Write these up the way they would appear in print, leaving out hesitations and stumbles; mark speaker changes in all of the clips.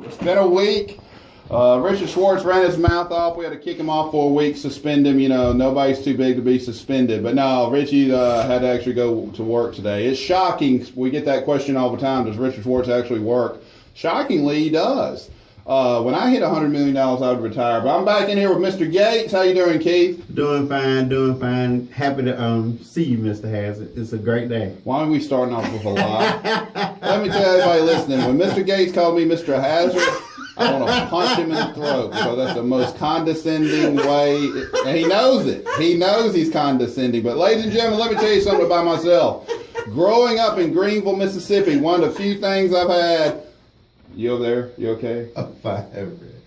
Speaker 1: It's been a week. Richard Schwartz ran his mouth off. We had to kick him off for a week, suspend him. You know, nobody's too big to be suspended. But no, Richie had to actually go to work today. It's shocking. We get that question all the time. Does Richard Schwartz actually work? Shockingly, he does. When I hit $100 million, I would retire. But I'm back in here with Mr. Gates. How you doing, Keith?
Speaker 2: Doing fine, doing fine. Happy to see you, Mr. Hazard. It's a great day.
Speaker 1: Why are we starting off with a lie? Let me tell everybody listening, when Mr. Gates called me Mr. Hazard, I want to punch him in the throat because that's the most condescending way. And he knows it. He knows he's condescending. But ladies and gentlemen, let me tell you something about myself. Growing up in Greenville, Mississippi, one of the few things I've had. You over there? You okay?
Speaker 2: I'm fine.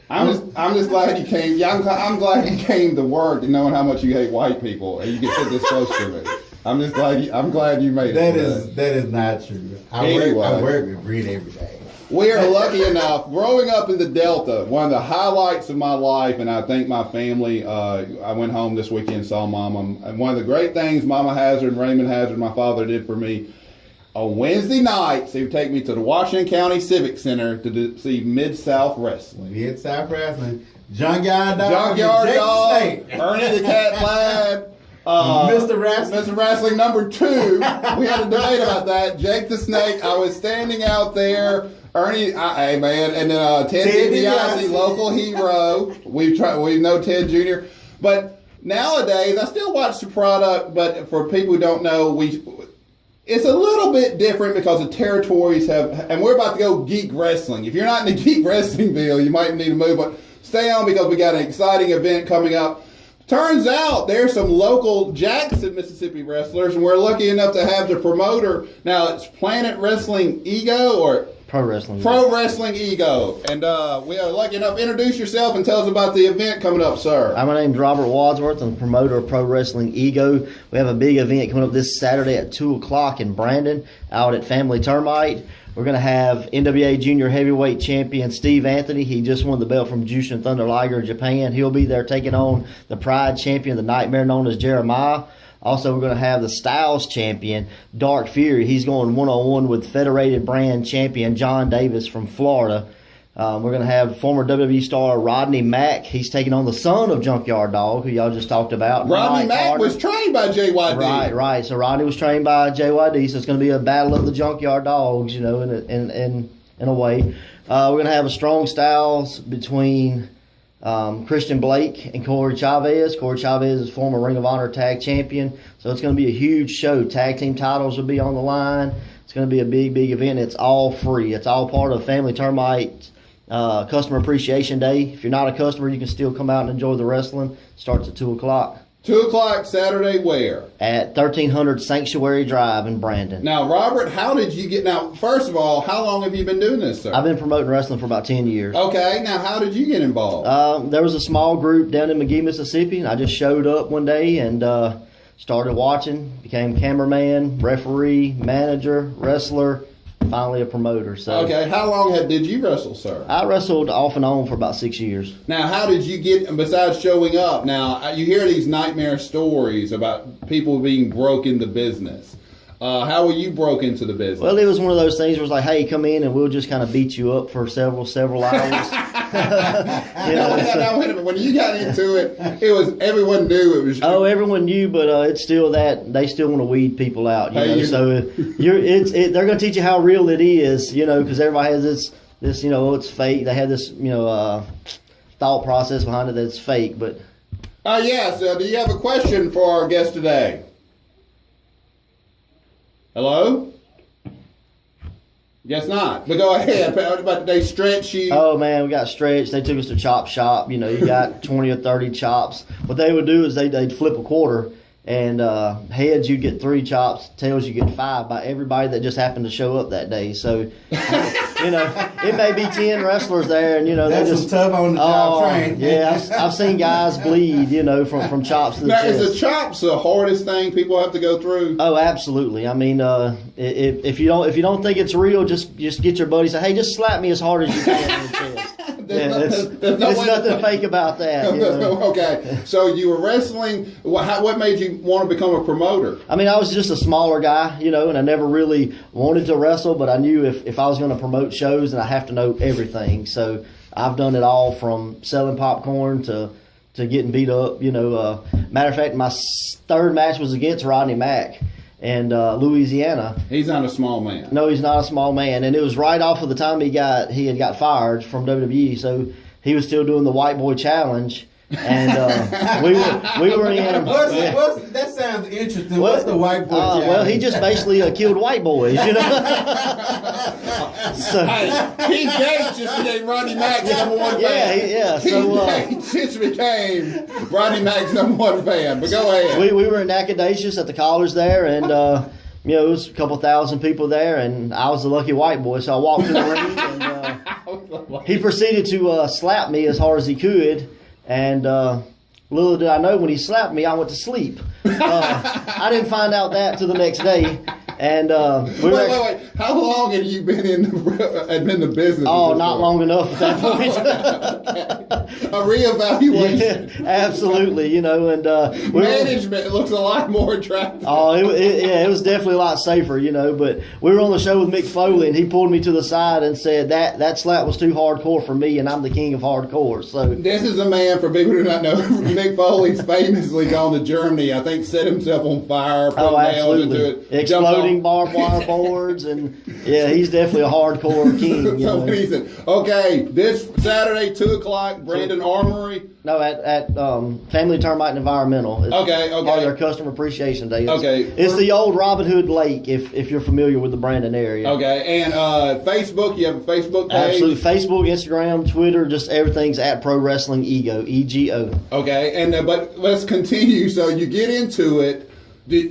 Speaker 1: I'm just glad you came. Yeah, I'm glad you came to work, knowing how much you hate white people, and you can sit this close to me. I'm just glad. I'm glad you made it.
Speaker 2: That is not true. I work with Reed every day.
Speaker 1: We are lucky enough. Growing up in the Delta, one of the highlights of my life, and I thank my family. I went home this weekend, saw Mama, and one of the great things Mama Hazard and Raymond Hazard, my father, did for me. On Wednesday nights, he would take me to the Washington County Civic Center to see Mid-South Wrestling.
Speaker 2: Mid-South Wrestling. Junkyard Dog.
Speaker 1: Junkyard Dog. Ernie the Cat Lad.
Speaker 2: Mr. Wrestling.
Speaker 1: Mr. Wrestling number 2. We had a debate about that. Jake the Snake. I was standing out there. Ernie, hey man, and then Ted DiBiase, local hero. We know Ted Jr. But nowadays, I still watch the product. But for people who don't know, it's a little bit different because the territories have, and we're about to go geek wrestling. If you're not in the geek wrestling deal, you might need to move, but stay on because we got an exciting event coming up. Turns out there's some local Jackson, Mississippi wrestlers, and we're lucky enough to have the promoter. Now it's Planet Wrestling Ego or
Speaker 3: Pro Wrestling
Speaker 1: Ego. And we are lucky enough. Introduce yourself and tell us about the event coming up, sir.
Speaker 3: My name's Robert Wadsworth. I'm the promoter of Pro Wrestling Ego. We have a big event coming up this Saturday at 2 o'clock in Brandon out at Family Termite. We're going to have NWA Junior Heavyweight Champion Steve Anthony. He just won the belt from Jushin Thunder Liger, Japan. He'll be there taking on the Pride Champion, the Nightmare known as Jeremiah. Also, we're going to have the Styles Champion, Dark Fury. He's going one-on-one with Federated Brand Champion John Davis from Florida. We're going to have former WWE star Rodney Mack. He's taking on the son of Junkyard Dog, who y'all just talked about.
Speaker 1: Rodney Mack was trained by JYD.
Speaker 3: Right. So Rodney was trained by JYD. So it's going to be a battle of the Junkyard Dogs, you know, in a way. We're going to have a strong styles between Christian Blake and Corey Chavez. Corey Chavez is former Ring of Honor Tag Champion. So it's going to be a huge show. Tag team titles will be on the line. It's going to be a big, big event. It's all free. It's all part of Family Termite Customer Appreciation Day. If you're not a customer, you can still come out and enjoy the wrestling. Starts at 2 o'clock.
Speaker 1: 2 o'clock Saturday where?
Speaker 3: At 1300 Sanctuary Drive in Brandon.
Speaker 1: Now, Robert, how did you get... Now, first of all, how long have you been doing this, sir?
Speaker 3: I've been promoting wrestling for about 10 years.
Speaker 1: Okay. Now, how did you get involved?
Speaker 3: There was a small group down in McGee, Mississippi, and I just showed up one day and started watching, became cameraman, referee, manager, wrestler, finally a promoter. So
Speaker 1: okay, how long did you wrestle, sir?
Speaker 3: I wrestled off and on for about 6 years.
Speaker 1: Now, how did you get, besides showing up, now you hear these nightmare stories about people being broke into business. How were you broke into the business?
Speaker 3: Well, it was one of those things where it's like, hey, come in and we'll just kind of beat you up for several hours.
Speaker 1: Now, wait a minute. When you got into it was everyone knew it was you.
Speaker 3: Oh, everyone knew, but it's still that they still want to weed people out. So they're going to teach you how real it is, you know, because everybody has this, you know, it's fake. They have this, you know, thought process behind it that's fake. But
Speaker 1: yes. Do you have a question for our guest today? Hello? Guess not. But go ahead. But they stretch you.
Speaker 3: Oh, man, we got stretched. They took us to Chop Shop. You know, you got 20 or 30 chops. What they would do is they'd flip a quarter, and heads you get 3 chops, tails you get 5 by everybody that just happened to show up that day. So, you know, it may be 10 wrestlers there, and, you know,
Speaker 2: that's
Speaker 3: they just
Speaker 2: tough on the job train.
Speaker 3: Yeah, I've seen guys bleed, you know, from chops to the chest.
Speaker 1: Is the chops the hardest thing people have to go through?
Speaker 3: Oh, absolutely. I mean, if you don't think it's real, just get your buddy and say, hey, just slap me as hard as you can in the chest. There's nothing fake about that. You know?
Speaker 1: Okay, so you were wrestling. What made you want to become a promoter?
Speaker 3: I mean, I was just a smaller guy, you know, and I never really wanted to wrestle, but I knew if I was going to promote shows, then I have to know everything. So I've done it all from selling popcorn to getting beat up, you know. Matter of fact, my third match was against Rodney Mack in Louisiana.
Speaker 1: He's not a small man.
Speaker 3: No, he's not a small man, and it was right off of the time he had got fired from WWE, so he was still doing the White Boy Challenge. And we were in.
Speaker 2: That sounds interesting. What's the White Boy Challenge?
Speaker 3: Well, he just basically killed white boys, you know. So
Speaker 1: Keith Gates just became Rodney Mack's number one fan.
Speaker 3: Yeah.
Speaker 1: Keith Gates just became Rodney Mack's number one fan. But go ahead.
Speaker 3: We were in Nacogdoches at the college there, and you know, it was a couple thousand people there, and I was the lucky white boy. So I walked to the ring, and he proceeded to slap me as hard as he could. And little did I know, when he slapped me, I went to sleep. I didn't find out that till the next day. And
Speaker 1: wait. How long have you been in the business?
Speaker 3: Oh, not long enough at that point.
Speaker 1: A reevaluation.
Speaker 3: Yeah, absolutely, you know. And
Speaker 1: management looks a lot more attractive.
Speaker 3: Oh, it was definitely a lot safer, you know. But we were on the show with Mick Foley, and he pulled me to the side and said that slap was too hardcore for me, and I'm the king of hardcore. So
Speaker 1: this is a man, for people who do not know, Mick Foley's famously gone to Germany. I think set himself on fire, put nails into it,
Speaker 3: exploding barbed wire boards, and yeah, he's definitely a hardcore king.
Speaker 1: So what he said, okay, this Saturday, 2:00, Brandon Armory.
Speaker 3: No, at Family Termite and Environmental. It's
Speaker 1: Okay.
Speaker 3: part of their Customer Appreciation Day. It's
Speaker 1: For
Speaker 3: the old Robin Hood Lake, if you're familiar with the Brandon area.
Speaker 1: Okay, and Facebook, you have a Facebook page?
Speaker 3: Absolutely. Facebook, Instagram, Twitter, just everything's at Pro Wrestling Ego, EGO.
Speaker 1: Okay, and but let's continue. So you get into it.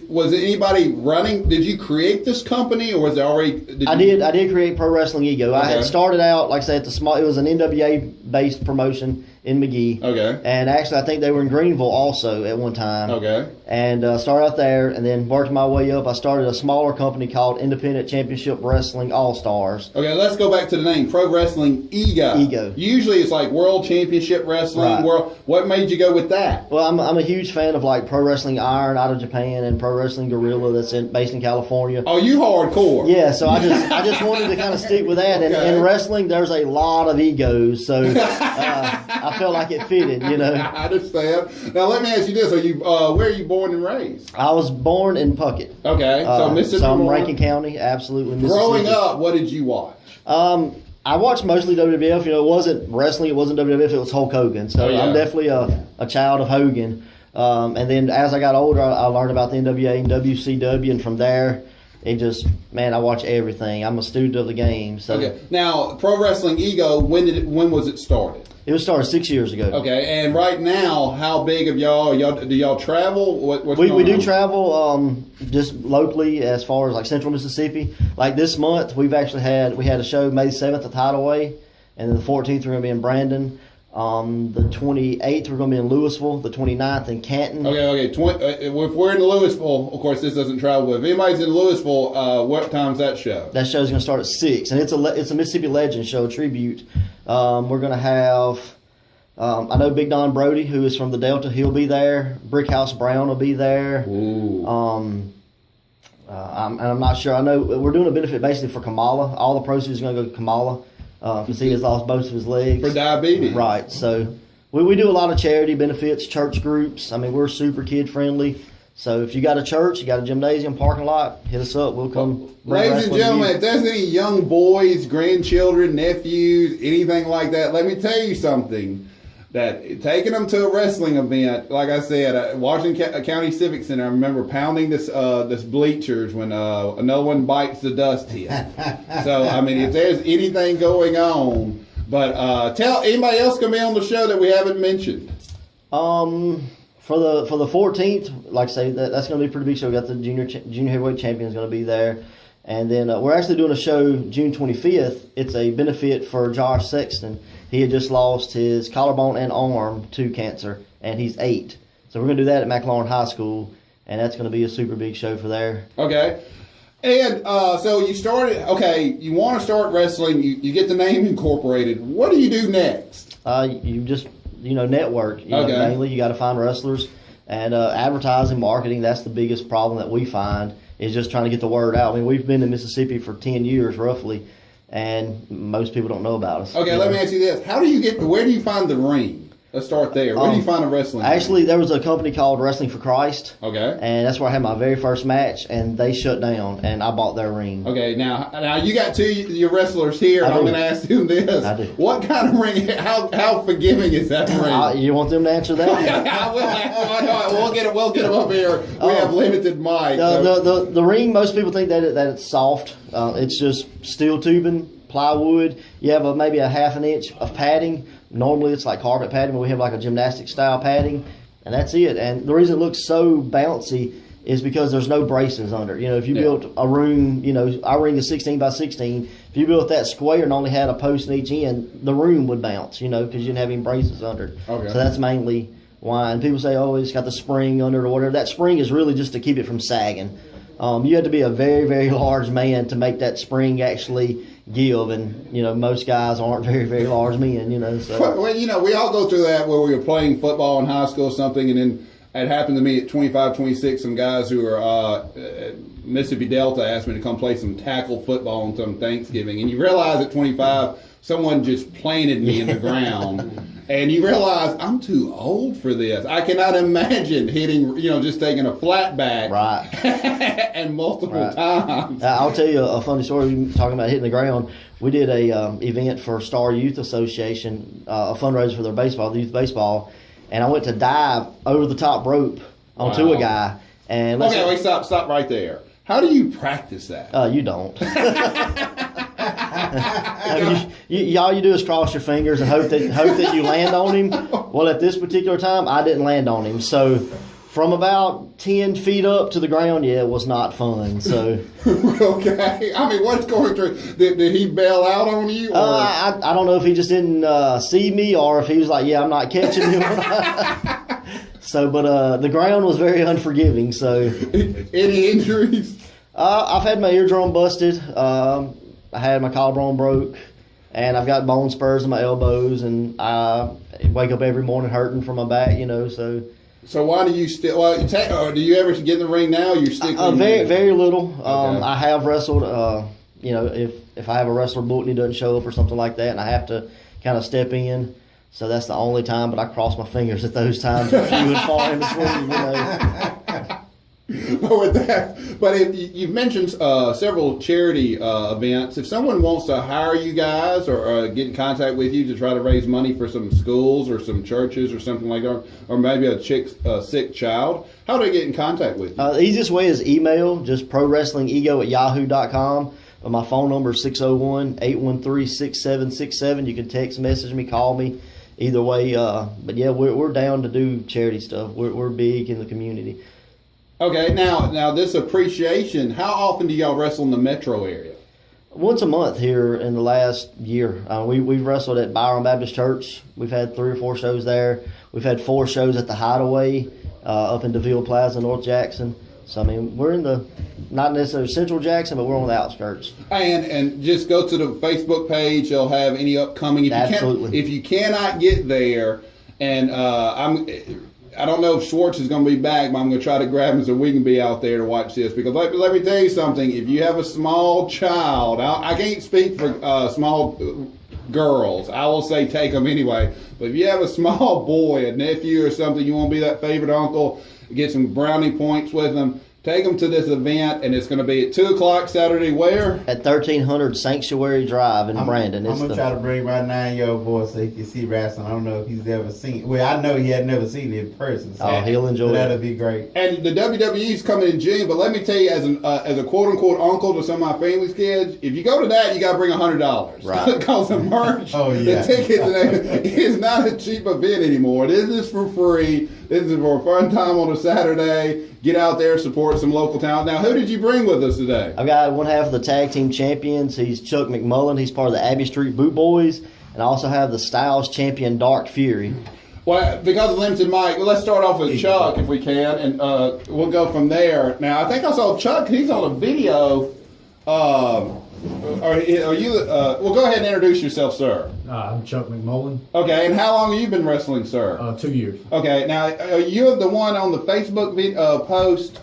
Speaker 1: Was it anybody running? Did you create this company, or was it already?
Speaker 3: I did create Pro Wrestling Ego. Okay. I had started out, like I said, at the small. It was an NWA based promotion in McGee.
Speaker 1: Okay.
Speaker 3: And actually, I think they were in Greenville also at one time.
Speaker 1: Okay.
Speaker 3: And started out there, and then worked my way up. I started a smaller company called Independent Championship Wrestling All Stars.
Speaker 1: Okay, let's go back to the name, Pro Wrestling Ego.
Speaker 3: Ego.
Speaker 1: Usually it's like World Championship Wrestling.
Speaker 3: Right.
Speaker 1: World. What made you go with that?
Speaker 3: Well, I'm a huge fan of like Pro Wrestling Iron out of Japan and Pro Wrestling Gorilla that's based in California.
Speaker 1: Oh, you hardcore.
Speaker 3: Yeah, so I just wanted to kind of stick with that. And in wrestling, there's a lot of egos, so I felt like it fitted, you know.
Speaker 1: I understand. Now let me ask you this: where are you born and raised?
Speaker 3: I was born in Puckett.
Speaker 1: Okay, so Mississippi.
Speaker 3: So I'm Rankin County, absolutely.
Speaker 1: Growing up, what did you watch?
Speaker 3: I watched mostly WWF. You know, it wasn't wrestling, it wasn't WWF, it was Hulk Hogan. So I'm definitely a child of Hogan. And then as I got older, I learned about the NWA and WCW, and from there, it just, man, I watch everything. I'm a student of the game. So. Okay.
Speaker 1: Now, Pro Wrestling Ego, when was it started?
Speaker 3: It was started 6 years ago.
Speaker 1: Okay, and right now, how big of y'all? Do y'all travel?
Speaker 3: We do travel just locally as far as like Central Mississippi. Like this month, we had a show May 7th at Tidal Way, and then the 14th we're going to be in Brandon. The 28th we're going to be in Louisville. The 29th in Canton.
Speaker 1: Okay. If we're in Louisville, of course this doesn't travel. But if anybody's in Louisville, what time's that show?
Speaker 3: That show's going to start at 6, and it's a Mississippi Legends show, tribute. We're going to have. I know Big Don Brody, who is from the Delta. He'll be there. Brickhouse Brown will be there.
Speaker 1: Ooh.
Speaker 3: I'm not sure. I know we're doing a benefit basically for Kamala. All the proceeds are going to go to Kamala. Because he has lost both of his legs.
Speaker 1: For diabetes.
Speaker 3: Right. So we do a lot of charity benefits, church groups. I mean, we're super kid friendly. So if you got a church, you got a gymnasium, parking lot, hit us up. We'll come.
Speaker 1: Ladies and gentlemen, if there's any young boys, grandchildren, nephews, anything like that, let me tell you something. That taking them to a wrestling event, like I said, Washington County Civic Center, I remember pounding this bleachers when no one bites the dust here. So I mean, if there's anything going on, but tell anybody else gonna be on the show that we haven't mentioned.
Speaker 3: For the 14th, like I say, that's gonna be a pretty big show. We got the junior heavyweight champion is gonna be there. And then we're actually doing a show June 25th. It's a benefit for Josh Sexton. He had just lost his collarbone and arm to cancer, and he's 8. So we're going to do that at McMullen High School, and that's going to be a super big show for there.
Speaker 1: Okay. And so you started. Okay, you want to start wrestling. You get the name incorporated. What do you do next?
Speaker 3: You just network.
Speaker 1: Okay.
Speaker 3: Mainly you got to find wrestlers and advertising, marketing. That's the biggest problem that we find is just trying to get the word out. I mean, we've been in Mississippi for 10 years roughly, and most people don't know about us.
Speaker 1: Okay, let me ask you this: where do you find the ring? Let's start there. Where do you find a wrestling ring?
Speaker 3: Actually, there was a company called Wrestling for Christ.
Speaker 1: Okay.
Speaker 3: And that's where I had my very first match, and they shut down, and I bought their ring.
Speaker 1: Okay, now you got your wrestlers here, and I'm going to ask them this.
Speaker 3: I do.
Speaker 1: What kind of ring, how forgiving is that ring?
Speaker 3: You want them to answer that?
Speaker 1: I will ask them. We'll get them up here. We have limited mic.
Speaker 3: The ring, most people think that it's soft. It's just steel tubing, plywood. You have maybe a half an inch of padding. Normally it's like carpet padding, but we have like a gymnastic style padding, and that's it. And the reason it looks so bouncy is because there's no braces under it. If you built a room, our ring is 16 by 16. If you built that square and only had a post in each end, the room would bounce, because you didn't have any braces under it.
Speaker 1: Okay.
Speaker 3: So that's mainly why. And people say, oh, it's got the spring under it or whatever. That spring is really just to keep it from sagging. You have to be a very, very large man to make that spring actually give, and most guys aren't very, very large men. So.
Speaker 1: Well, we all go through that where we were playing football in high school or something, and then it happened to me at 25, 26. Some guys who are Mississippi Delta asked me to come play some tackle football on some Thanksgiving, and you realize at 25 someone just planted me in the ground. And you realize I'm too old for this. I cannot imagine hitting, just taking a flat back,
Speaker 3: right,
Speaker 1: and multiple times.
Speaker 3: I'll tell you a funny story. Talking about hitting the ground, we did a event for Star Youth Association, a fundraiser for their baseball, the youth baseball, and I went to dive over the top rope onto a guy. And
Speaker 1: wait, stop right there. How do you practice that?
Speaker 3: You don't. All you do is cross your fingers and hope that you land on him. Well, at this particular time, I didn't land on him. So, from about 10 feet up to the ground, it was not fun. So,
Speaker 1: okay. I mean, what's going through? Did he bail out on you? Or?
Speaker 3: I don't know if he just didn't see me or if he was like, "Yeah, I'm not catching him." So, but the ground was very unforgiving. So,
Speaker 1: any injuries?
Speaker 3: I've had my eardrum busted. I had my collarbone broke, and I've got bone spurs in my elbows, and I wake up every morning hurting from my back. So
Speaker 1: why do you still? Well, do you ever get in the ring now? You're sticking.
Speaker 3: Very, very little.
Speaker 1: Okay.
Speaker 3: I have wrestled. If I have a wrestler booked and he doesn't show up or something like that, and I have to kind of step in. So that's the only time, but I cross my fingers at those times, few and far in between.
Speaker 1: But if you've mentioned several charity events. If someone wants to hire you guys or get in contact with you to try to raise money for some schools or some churches or something like that, or maybe a sick child, how do they get in contact with you?
Speaker 3: The easiest way is email, just prowrestlingego@yahoo.com. My phone number is 601-813-6767. You can text message me, call me. Either way, but yeah, we're down to do charity stuff. We're big in the community.
Speaker 1: Okay, now this appreciation, how often do y'all wrestle in the metro area?
Speaker 3: Once a month here in the last year. We've wrestled at Byron Baptist Church. We've had 3 or 4 shows there. We've had 4 shows at the Hideaway up in DeVille Plaza, North Jackson. So, I mean, we're in the, not necessarily Central Jackson, but we're on the outskirts. And
Speaker 1: just go to the Facebook page. They'll have any upcoming.
Speaker 3: Absolutely.
Speaker 1: If you cannot get there, and I don't know if Schwartz is going to be back, but I'm going to try to grab him so we can be out there to watch this. Because let me tell you something. If you have a small child, I can't speak for small girls. I will say take them anyway. But if you have a small boy, a nephew or something, you want to be that favorite uncle, get some brownie points with them, take them to this event, and it's going to be at 2 o'clock Saturday. Where? At 1300 Sanctuary Drive in Brandon.
Speaker 2: I'm going to try to bring my 9-year-old boy so he can see wrestling. I don't know if he's ever seen it. Well, I know he had never seen it in person. So
Speaker 3: he'll enjoy it.
Speaker 2: That'll be great.
Speaker 1: And the WWE's coming in June, but let me tell you, as a quote-unquote uncle to some of my family's kids, if you go to that, you got to bring $100.
Speaker 3: Right.
Speaker 1: Because the merch, the tickets, it is not a cheap event anymore. This is for free. This is for a fun time on a Saturday. Get out there, support some local talent. Now, who did you bring with us today?
Speaker 3: I've got one half of the tag team champions. He's Chuck McMullen. He's part of the Abbey Street Boot Boys. And I also have the Styles champion, Dark Fury.
Speaker 1: Well, because of limited mic, well, let's start off with Chuck if we can, and we'll go from there. Now, I think I saw Chuck. He's on a video. Are you? Well, go ahead and introduce yourself, sir.
Speaker 4: I'm Chuck McMullen.
Speaker 1: Okay, and how long have you been wrestling, sir?
Speaker 4: 2 years.
Speaker 1: Okay, now are you the one on the Facebook post?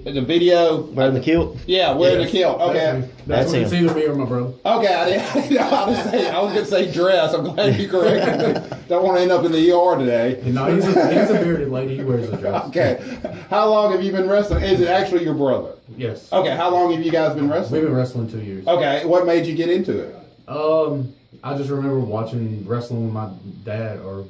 Speaker 1: The video
Speaker 3: Wearing the kilt?
Speaker 1: Yeah, wearing the kilt. Okay,
Speaker 4: That's
Speaker 3: him.
Speaker 4: It's either me or my brother.
Speaker 1: okay. I was going to say dress. I'm glad you corrected me. Don't want to end up in the ER today.
Speaker 4: No, he's a bearded lady. He wears a dress.
Speaker 1: Okay, how long have you been wrestling? Is it actually your brother?
Speaker 4: Yes.
Speaker 1: Okay, how long have you guys been
Speaker 4: We've
Speaker 1: wrestling?
Speaker 4: been wrestling 2 years.
Speaker 1: Okay, what made you get into it?
Speaker 4: I just remember watching wrestling with my dad, or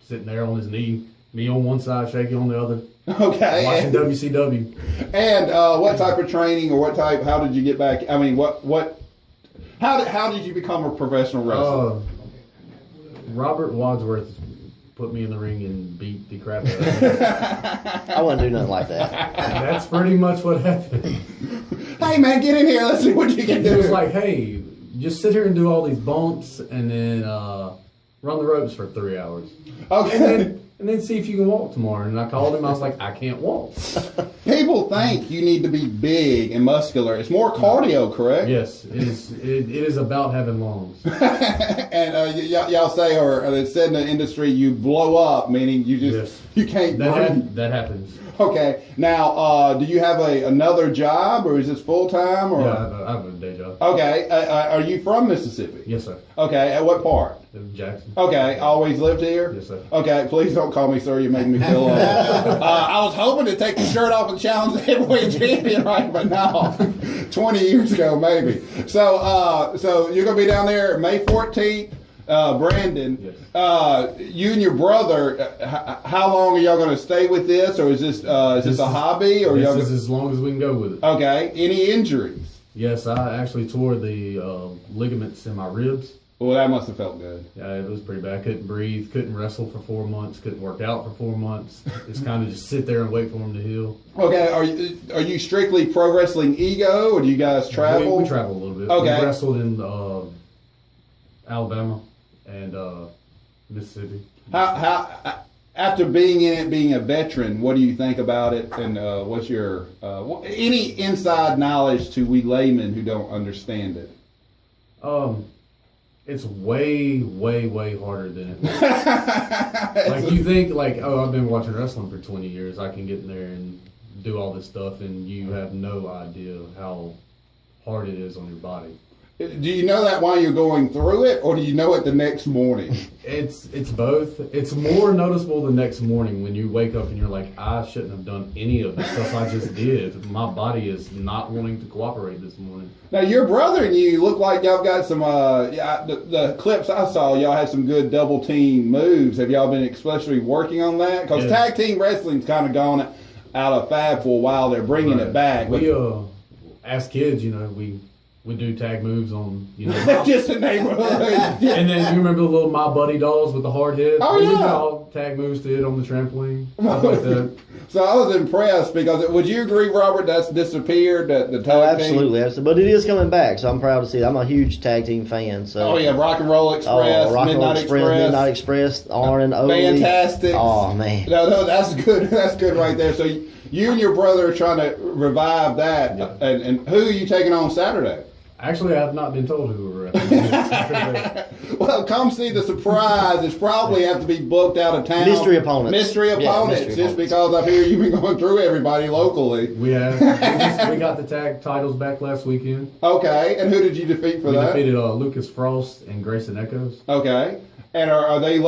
Speaker 4: sitting there on his knee, me on one side, shaking on the other.
Speaker 1: Okay.
Speaker 4: Watching WCW.
Speaker 1: And what type of training or how did you get back? I mean, how did you become a professional wrestler?
Speaker 4: Robert Wadsworth put me in the ring and beat the crap out of me.
Speaker 3: I wouldn't do nothing like that.
Speaker 4: That's pretty much what happened.
Speaker 1: Hey man, get in here. Let's see what you can do.
Speaker 4: It was like, hey, just sit here and do all these bumps and then run the ropes for 3 hours.
Speaker 1: Okay.
Speaker 4: And then see if you can walk tomorrow. And I called him. I was like, I can't walk.
Speaker 1: People think you need to be big and muscular. It's more cardio, correct?
Speaker 4: Yes, it is. It is about having lungs.
Speaker 1: And y'all say, or it's said in the industry, you blow up, meaning you can't breathe.
Speaker 4: That happens.
Speaker 1: Okay. Now, do you have another job, or is this full time? Or
Speaker 4: Yeah, I have a day job.
Speaker 1: okay. Are you from Mississippi?
Speaker 4: Yes, sir.
Speaker 1: Okay. At what part?
Speaker 4: Jackson.
Speaker 1: Okay. Always lived here?
Speaker 4: Yes, sir.
Speaker 1: Okay. Please don't call me sir. You're making me feel I was hoping to take the shirt off and challenge the heavyweight champion, right? But no. 20 years ago, maybe. So you're going to be down there May 14th. Brandon,
Speaker 4: Yes.
Speaker 1: You and your brother, how long are y'all going to stay with this, or is this a hobby, or
Speaker 4: This is as long as we can go with it.
Speaker 1: Okay. Any injuries?
Speaker 4: Yes, I actually tore the ligaments in my ribs.
Speaker 1: Well, that must have felt good.
Speaker 4: Yeah, it was pretty bad. Couldn't breathe, couldn't wrestle for 4 months, couldn't work out for 4 months. Just kind of just sit there and wait for them to heal.
Speaker 1: Okay. Are you strictly pro wrestling ego, or do you guys travel?
Speaker 4: We travel a little bit.
Speaker 1: Okay.
Speaker 4: We wrestled in Alabama and Mississippi.
Speaker 1: How after being in it, being a veteran, what do you think about it, and what's your any inside knowledge to we laymen who don't understand it?
Speaker 4: It's way, way, way harder than it looks. Like you think, like, oh, I've been watching wrestling for 20 years. I can get in there and do all this stuff, and you have no idea how hard it is on your body.
Speaker 1: Do you know that while you're going through it, or do you know it the next morning?
Speaker 4: It's both. It's more noticeable the next morning when you wake up and you're like, I shouldn't have done any of the stuff I just did. My body is not wanting to cooperate this morning.
Speaker 1: Now, your brother and you look like y'all got some, the clips I saw, y'all had some good double team moves. Have y'all been especially working on that? Because tag team wrestling's kind of gone out of fad for a while. They're bringing it back.
Speaker 4: We, as kids, we do tag moves on,
Speaker 1: just a neighborhood. Yeah.
Speaker 4: And then you remember the little My Buddy dolls with the hard heads?
Speaker 1: Oh,
Speaker 4: We
Speaker 1: yeah.
Speaker 4: did all tag moves did on the trampoline. Stuff like that.
Speaker 1: So I was impressed because would you agree, Robert, that's disappeared, the tag team?
Speaker 3: Absolutely. But it is coming back, so I'm proud to see it. I'm a huge tag team fan. So.
Speaker 1: Oh, yeah, Rock and Roll Express,
Speaker 3: Rock and Roll
Speaker 1: Midnight Express.
Speaker 3: Midnight Express, Arn, Oakley.
Speaker 1: Fantastic.
Speaker 3: Oh, man.
Speaker 1: No, that's good. That's good right there. So you and your brother are trying to revive that.
Speaker 4: Yeah.
Speaker 1: And who are you taking on Saturday?
Speaker 4: Actually, I have not been told who we're at.
Speaker 1: Well, come see the surprise. It's probably have to be booked out of town.
Speaker 3: Mystery opponents.
Speaker 1: Mystery opponents.
Speaker 3: mystery
Speaker 1: Just
Speaker 3: opponents.
Speaker 1: because I hear you've been going through everybody locally.
Speaker 4: We got the tag titles back last weekend.
Speaker 1: Okay. And who did you defeat for
Speaker 4: We
Speaker 1: that?
Speaker 4: defeated Lucas Frost and Grayson Echoes.
Speaker 1: Okay. And are they local?